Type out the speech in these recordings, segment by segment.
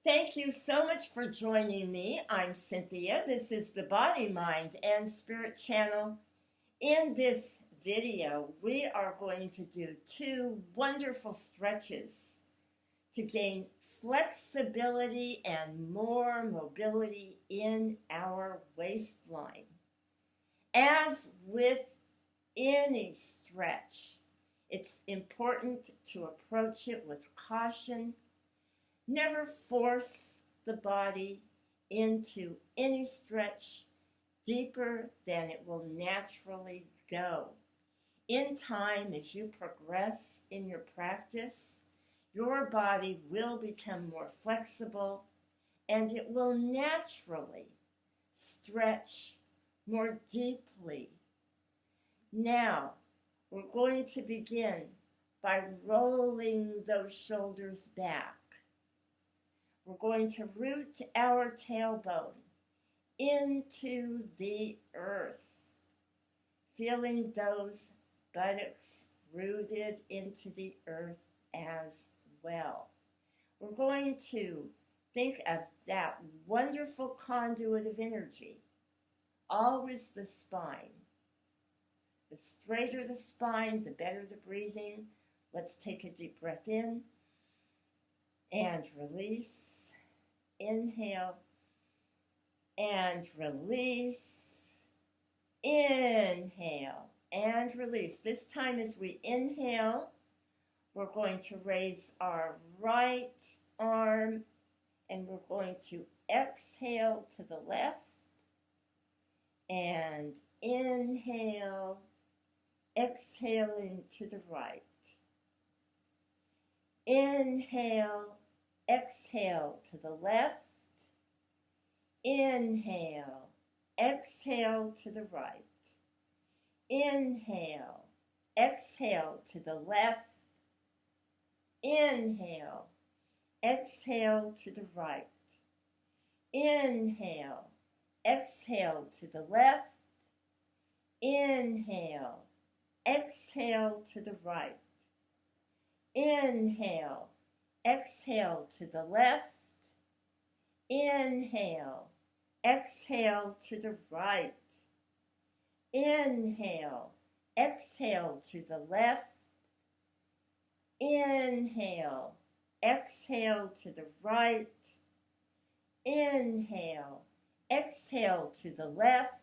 Thank you so much for joining me. I'm Cynthia. This is the Body, Mind, and Spirit channel. In this video, we are going to do two wonderful stretches to gain flexibility and more mobility in our waistline. As with any stretch, it's important to approach it with caution. Never force the body into any stretch deeper than it will naturally go. In time, as you progress in your practice, your body will become more flexible and it will naturally stretch more deeply. Now, we're going to begin by rolling those shoulders back. We're going to root our tailbone into the earth, feeling those buttocks rooted into the earth as well. We're going to think of that wonderful conduit of energy, always the spine. The straighter the spine, the better the breathing. Let's take a deep breath in and release. Inhale and release. Inhale and release. This time as we inhale, we're going to raise our right arm and we're going to exhale to the left and inhale, exhaling to the right. Inhale, exhale to the left. Inhale, exhale to the right. Inhale, exhale to the left. Inhale, exhale to the right. Inhale, exhale to the left. Inhale, exhale to the right. Inhale, exhale to the left. Inhale, exhale to the right. Inhale, exhale to the left. Inhale, exhale to the right. Inhale, exhale to the left.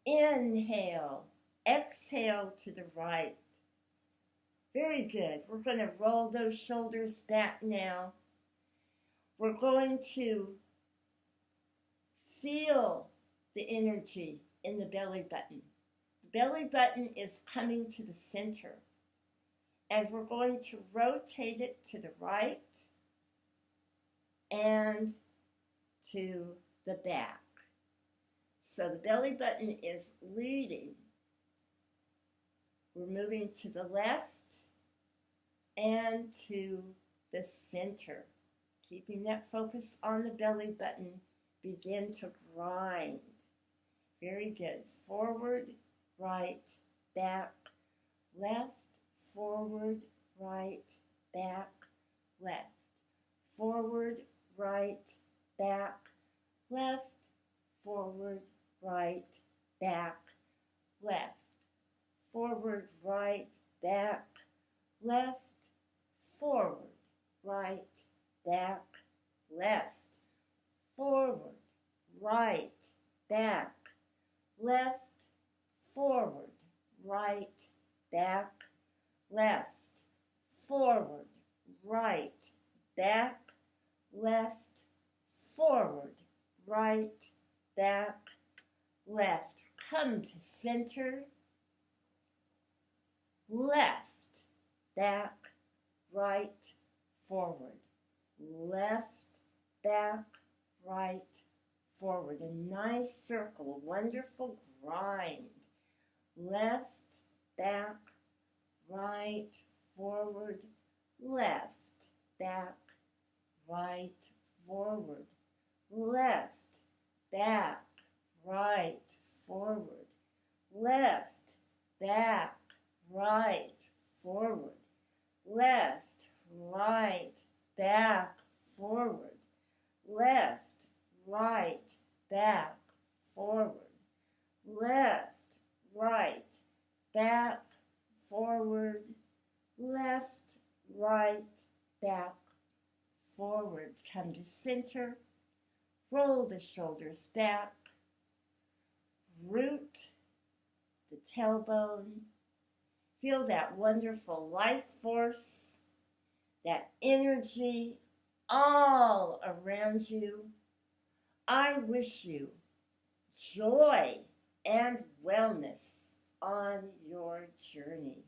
Inhale, exhale to the right. Very good. We're going to roll those shoulders back now. We're going to feel the energy in the belly button. The belly button is coming to the center. And we're going to rotate it to the right and to the back. So the belly button is leading. We're moving to the left and to the center. Keeping that focus on the belly button, begin to grind. Very good. Forward, right, back, left, forward, right, back, left. Forward, right, back, left, forward, right, back, left. Forward, right, back, left, forward, right, back, left, forward, right, back, left, forward, right, back, left, forward, right, back, left, forward, right, back, left. Come to center, left, back, right, forward. Left, back, right, forward. A nice circle, a wonderful grind. Left, back, right, forward, left, back, right, forward, left, back, right, forward, left, back, right, forward, left, right, back, forward. Left, right, back, forward. Left, right, back, forward. Left, right, back, forward. Come to center. Roll the shoulders back. Root the tailbone. Feel that wonderful life force, that energy all around you. I wish you joy and wellness on your journey.